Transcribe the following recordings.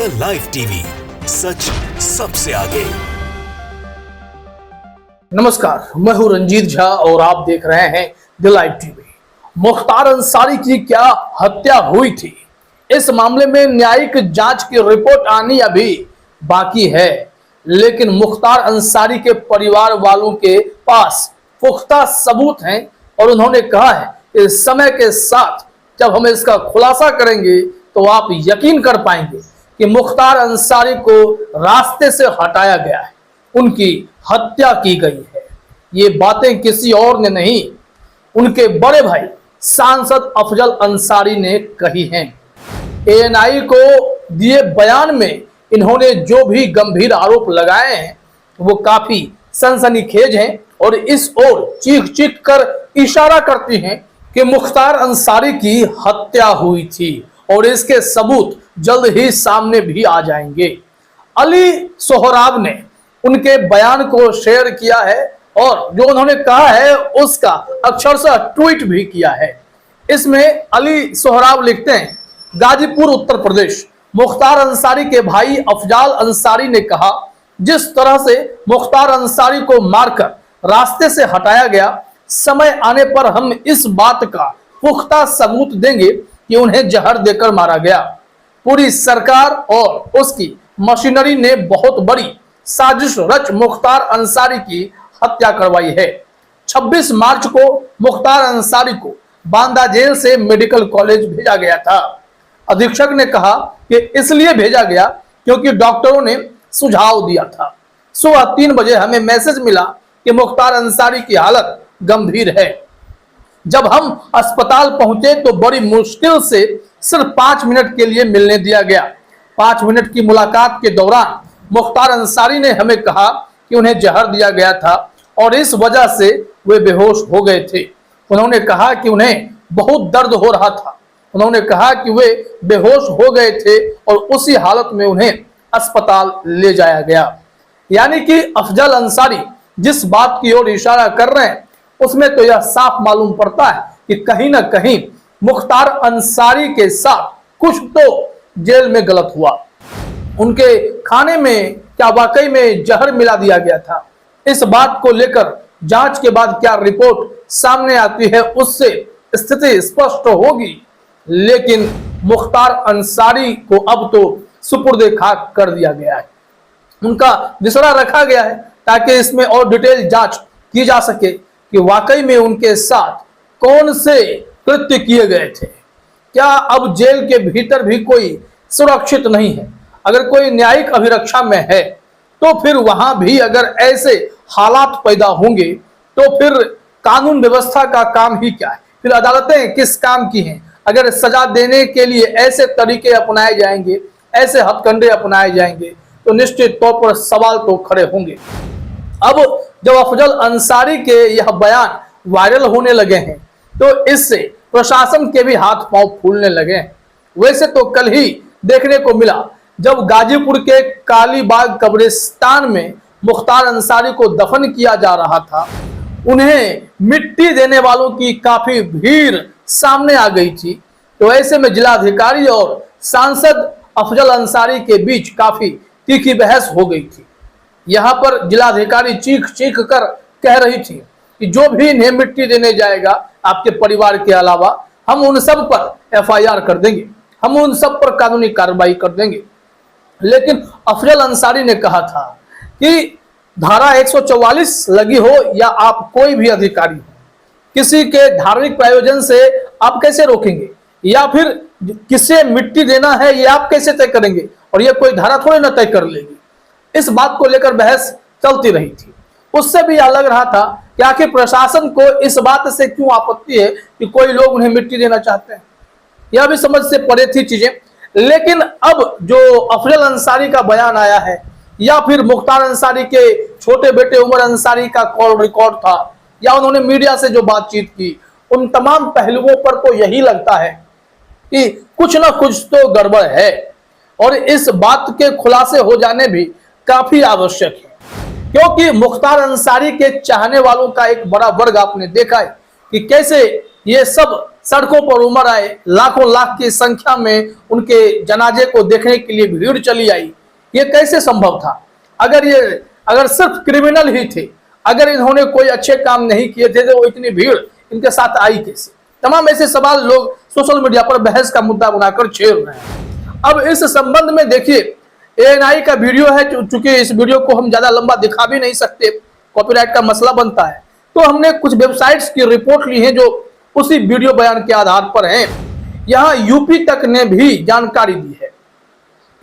The live TV, सच सबसे आगे। नमस्कार, मैं हूं रंजीत झा और आप देख रहे हैं the live TV. Mukhtar Ansari की क्या हत्या हुई थी, इस मामले में न्यायिक जांच की रिपोर्ट आनी अभी बाकी है, लेकिन मुख्तार अंसारी के परिवार वालों के पास पुख्ता सबूत हैं और उन्होंने कहा है कि समय के साथ जब हम इसका खुलासा करेंगे तो आप यकीन कर पाएंगे कि मुख्तार अंसारी को रास्ते से हटाया गया है, उनकी हत्या की गई है। ये बातें किसी और ने नहीं, उनके बड़े भाई सांसद अफजल अंसारी ने कही हैं। एएनआई को दिए बयान में इन्होंने जो भी गंभीर आरोप लगाए हैं वो काफी सनसनीखेज हैं और इस ओर चीख चीख कर इशारा करती हैं कि मुख्तार अंसारी की हत्या हुई थी और इसके सबूत जल्द ही सामने भी आ जाएंगे। अली सोहराब ने उनके बयान को शेयर किया है और जो उन्होंने कहा है उसका अक्षरशः ट्वीट भी किया है। इसमें अली सोहराब लिखते हैं, गाजीपुर उत्तर प्रदेश, मुख्तार अंसारी के भाई अफजाल अंसारी ने कहा, जिस तरह से मुख्तार अंसारी को मारकर रास्ते से हटाया गया, समय आने पर हम इस बात का पुख्ता सबूत देंगे कि उन्हें जहर देकर मारा गया। पूरी सरकार और उसकी मशीनरी ने बहुत बड़ी साजिश रच मुख्तार अंसारी की हत्या करवाई है। 26 मार्च को मुख्तार अंसारी को बांदा जेल से मेडिकल कॉलेज भेजा गया था। अधीक्षक ने कहा कि इसलिए भेजा गया क्योंकि डॉक्टरों ने सुझाव दिया था। सुबह 3 बजे हमें मैसेज मिला कि मुख्तार अंसारी की हालत गंभीर है। जब हम अस्पताल पहुंचे तो बड़ी मुश्किल से सिर्फ 5 मिनट के लिए मिलने दिया गया। 5 मिनट की मुलाकात के दौरान मुख्तार अंसारी ने हमें कहा कि उन्हें जहर दिया गया था और इस वजह से वे बेहोश हो गए थे। उन्होंने कहा कि उन्हें बहुत दर्द हो रहा था। उन्होंने कहा कि वे बेहोश हो गए थे और उसी हालत में उन्हें अस्पताल ले जाया गया। यानी कि अफजल अंसारी जिस बात की ओर इशारा कर रहे हैं उसमें तो यह साफ मालूम पड़ता है कि कहीं ना कहीं मुख्तार अंसारी के साथ कुछ तो जेल में गलत हुआ। उनके खाने में क्या वाकई में जहर मिला दिया गया था? इस बात को लेकर जांच के बाद क्या रिपोर्ट सामने आती है उससे स्थिति स्पष्ट होगी, लेकिन मुख्तार अंसारी को अब तो सुपुर्दे खाक कर दिया गया है। उनका विसरा रखा गया है ताकि इसमें और डिटेल जांच की जा सके कि वाकई में उनके साथ कौन से कृत्य किए गए थे। क्या अब जेल के भीतर भी कोई सुरक्षित नहीं है? अगर कोई न्यायिक अभिरक्षा में है तो फिर वहां भी अगर ऐसे हालात पैदा होंगे तो फिर कानून व्यवस्था का काम ही क्या है? फिर अदालतें किस काम की हैं? अगर सजा देने के लिए ऐसे तरीके अपनाए जाएंगे, ऐसे हथकंडे अपनाए जाएंगे तो निश्चित तौर पर सवाल तो खड़े होंगे। अब जब अफजल अंसारी के यह बयान वायरल होने लगे हैं तो इससे प्रशासन के भी हाथ पांव फूलने लगे हैं। वैसे तो कल ही देखने को मिला जब गाजीपुर के कालीबाग कब्रिस्तान में मुख्तार अंसारी को दफन किया जा रहा था, उन्हें मिट्टी देने वालों की काफी भीड़ सामने आ गई थी। तो ऐसे में जिलाधिकारी और सांसद अफजल अंसारी के बीच काफी तीखी बहस हो गई थी। यहाँ पर जिलाधिकारी चीख चीख कर कह रही थी कि जो भी इन्हें मिट्टी देने जाएगा आपके परिवार के अलावा, हम उन सब पर एफआईआर कर देंगे, हम उन सब पर कानूनी कार्रवाई कर देंगे। लेकिन अफजल अंसारी ने कहा था कि धारा 144 लगी हो या आप कोई भी अधिकारी हो, किसी के धार्मिक प्रयोजन से आप कैसे रोकेंगे, या फिर किसे मिट्टी देना है ये आप कैसे तय करेंगे, और ये कोई धारा थोड़ी ना तय कर लेगी। इस बात को लेकर बहस चलती रही थी। उससे भी यह लग रहा था कि आखिर प्रशासन को इस बात से क्यों आपत्ति है कि कोई लोग उन्हें मिट्टी देना चाहते हैं। यह भी समझ से परे थी चीजें। लेकिन अब जो अफजल अंसारी का बयान आया है या फिर मुख्तार अंसारी के छोटे बेटे उमर अंसारी का कॉल रिकॉर्ड था या उन्होंने मीडिया से जो बातचीत की, उन तमाम पहलुओं पर तो यही लगता है कि कुछ ना कुछ तो गड़बड़ है और इस बात के खुलासे हो जाने भी काफी आवश्यक है। क्योंकि मुख्तार अंसारी के चाहने वालों का एक बड़ा वर्ग आपने देखा है कि कैसे ये सब सड़कों पर उमड़ आए, लाखों लाख की संख्या में उनके जनाजे को देखने के लिए भीड़ चली आई। ये कैसे संभव था? अगर सिर्फ क्रिमिनल ही थे, अगर इन्होंने कोई अच्छे काम नहीं किए थे तो इतनी भीड़ इनके साथ आई कैसे? तमाम ऐसे सवाल लोग सोशल मीडिया पर बहस का मुद्दा बनाकर छेड़ रहे हैं। अब इस संबंध में देखिए, एएनआई का वीडियो है, चूंकि इस वीडियो को हम ज्यादा लंबा दिखा भी नहीं सकते, कॉपीराइट का मसला बनता है, तो हमने कुछ वेबसाइट्स की रिपोर्ट ली है जो उसी वीडियो बयान के आधार पर हैं। यहां यूपी तक ने भी जानकारी दी है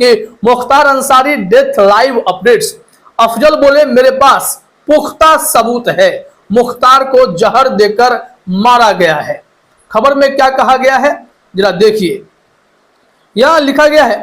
कि Mukhtar Ansari death live updates. Afzal बोले मेरे पास पुख्ता सबूत है, मुख्तार को जहर देकर मारा गया है। खबर में क्या कहा गया है जरा देखिए। यहां लिखा गया है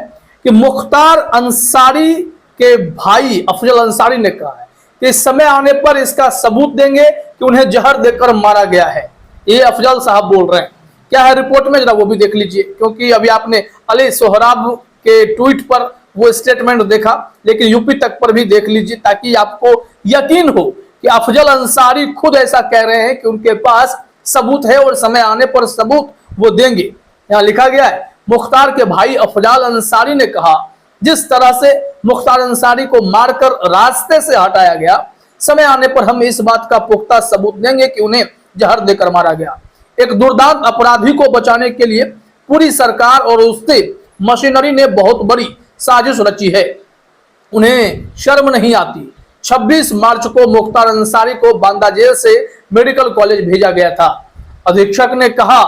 कि मुख्तार अंसारी के भाई अफजल अंसारी ने कहा है कि समय आने पर इसका सबूत देंगे कि उन्हें जहर देकर मारा गया है। ये अफजल साहब बोल रहे हैं। क्या है रिपोर्ट में जरा वो भी देख लीजिए, क्योंकि अभी आपने अली सोहराब के ट्वीट पर वो स्टेटमेंट देखा, लेकिन यूपी तक पर भी देख लीजिए ताकि आपको यकीन हो कि अफजल अंसारी खुद ऐसा कह रहे हैं कि उनके पास सबूत है और समय आने पर सबूत वो देंगे। यहाँ लिखा गया है, मुख्तार के भाई अफजल अंसारी ने कहा, जिस तरह से मुख्तार अंसारी को मारकर रास्ते से हटाया गया, समय आने पर हम इस बात का पुख्ता सबूत देंगे कि उन्हें जहर देकर मारा गया। एक दुर्दांत अपराधी को बचाने के लिए पूरी सरकार और उससे मशीनरी ने बहुत बड़ी साजिश रची है। उन्हें शर्म नहीं आती। 26 मार्च को मुख्तार अंसारी को बांदा जेल से मेडिकल कॉलेज भेजा गया था। अधीक्षक ने कहा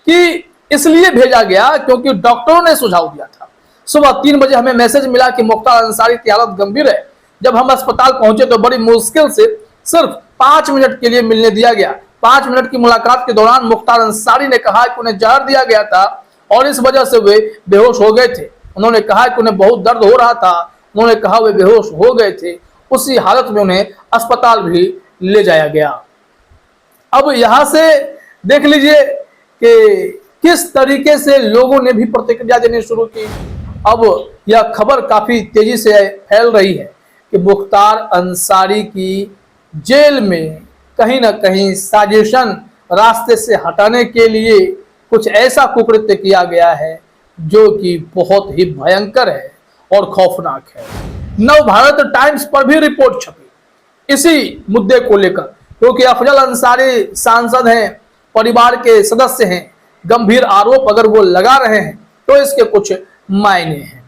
कि इसलिए भेजा गया क्योंकि डॉक्टरों ने सुझाव दिया था। सुबह 3 बजे हमें मैसेज मिला कि मुख्तार अंसारी की हालत गंभीर है। जब हम अस्पताल पहुंचे तो बड़ी मुश्किल से सिर्फ 5 मिनट के लिए मिलने दिया गया। 5 मिनट की मुलाकात के दौरान मुख्तार अंसारी ने कहा कि उन्हें जहर दिया गया था और इस वजह से वे बेहोश हो गए थे। उन्होंने कहा कि उन्हें बहुत दर्द हो रहा था। उन्होंने कहा वे बेहोश हो गए थे। उसी हालत में उन्हें अस्पताल भी ले जाया गया। अब यहां से देख लीजिए कि किस तरीके से लोगों ने भी प्रतिक्रिया देनी शुरू की। अब यह खबर काफी तेजी से फैल रही है कि मुख्तार अंसारी की जेल में कहीं ना कहीं साजिशन रास्ते से हटाने के लिए कुछ ऐसा कुकृत्य किया गया है जो कि बहुत ही भयंकर है और खौफनाक है। नव भारत टाइम्स पर भी रिपोर्ट छपी इसी मुद्दे को लेकर, क्योंकि अफजल अंसारी सांसद हैं, परिवार के सदस्य हैं। गंभीर आरोप अगर वो लगा रहे हैं तो इसके कुछ मायने हैं।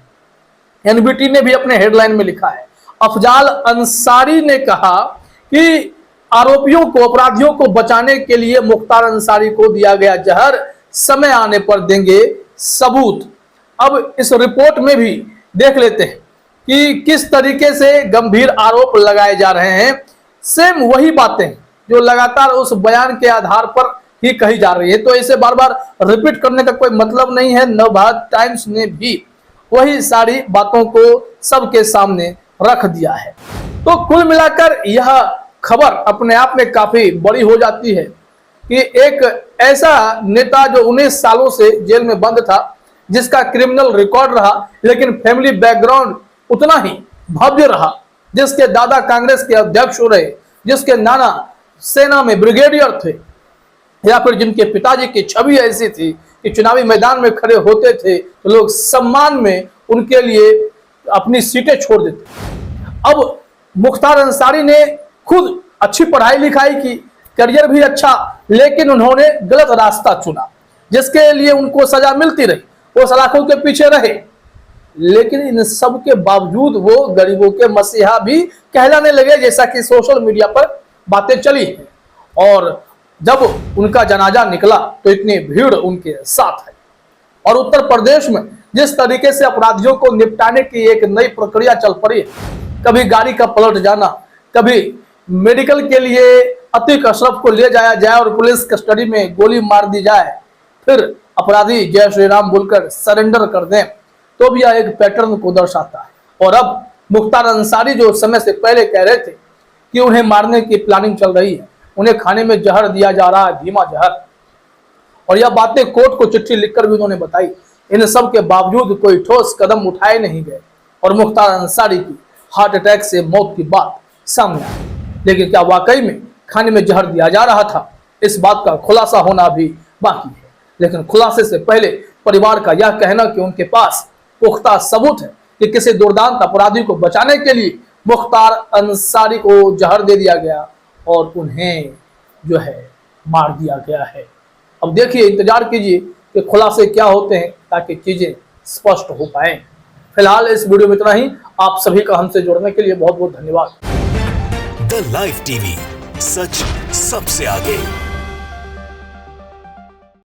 एनबीटी ने भी अपने हेडलाइन में लिखा है, अफजल अंसारी ने कहा कि आरोपियों को, अपराधियों को बचाने के लिए मुख्तार अंसारी को दिया गया जहर, समय आने पर देंगे सबूत। अब इस रिपोर्ट में भी देख लेते हैं कि किस तरीके से गंभीर आरोप लगाए जा रहे हैं। सेम वही बातें जो लगातार उस बयान के आधार पर ही कही जा रही है, तो इसे बार बार रिपीट करने का कोई मतलब नहीं है। नवभारत टाइम्स ने भी वही सारी बातों को सबके सामने रख दिया है। तो कुल मिलाकर यह खबर अपने आप में काफी बड़ी हो जाती है कि एक ऐसा नेता जो 19 सालों से जेल में बंद था, जिसका क्रिमिनल रिकॉर्ड रहा, लेकिन फैमिली बैकग्राउंड उतना ही भव्य रहा, जिसके दादा कांग्रेस के अध्यक्ष रहे, जिसके नाना सेना में ब्रिगेडियर थे, या फिर जिनके पिताजी की छवि ऐसी थी कि चुनावी मैदान में खड़े होते थे तो लोग सम्मान में उनके लिए अपनी सीटें छोड़ देते। अब मुख्तार अंसारी ने खुद अच्छी पढ़ाई लिखाई की, करियर भी अच्छा, लेकिन उन्होंने गलत रास्ता चुना, जिसके लिए उनको सजा मिलती रही। वो सलाखों के पीछे रहे, लेकिन इन सब के बावजूद वो गरीबों के मसीहा भी कहलाने लगे, जैसा कि सोशल मीडिया पर बातें चली हैं। और जब उनका जनाजा निकला तो इतनी भीड़ उनके साथ है। और उत्तर प्रदेश में जिस तरीके से अपराधियों को निपटाने की एक नई प्रक्रिया चल पड़ी है, कभी गाड़ी का पलट जाना, कभी मेडिकल के लिए अतीक अशरफ को ले जाया जाए और पुलिस कस्टडी में गोली मार दी जाए, फिर अपराधी जय श्री राम बोलकर सरेंडर कर दें, तो भी यह एक पैटर्न को दर्शाता है। और अब मुख्तार अंसारी जो समय से पहले कह रहे थे कि उन्हें मारने की प्लानिंग चल रही है, उन्हें खाने में जहर दिया जा रहा है, धीमा जहर, और यह बातें कोर्ट को चिट्ठी लिखकर भी उन्होंने बताई। इन सब के बावजूद कोई ठोस कदम उठाए नहीं गए और मुख्तार अंसारी की हार्ट अटैक से मौत की बात सामने आई। लेकिन क्या वाकई में खाने में जहर दिया जा रहा था? इस बात का खुलासा होना भी बाकी है। लेकिन खुलासे से पहले परिवार का यह कहना कि उनके पास पुख्ता सबूत है कि किसी दुर्दांत अपराधी को बचाने के लिए मुख्तार अंसारी को जहर दे दिया गया और उन्हें जो है मार दिया गया है। अब देखिए, इंतजार कीजिए कि खुलासे क्या होते हैं ताकि चीजें स्पष्ट हो पाए। फिलहाल इस वीडियो में इतना ही। आप सभी का हमसे जुड़ने के लिए बहुत बहुत धन्यवाद। द लाइव टीवी, सच सबसे आगे।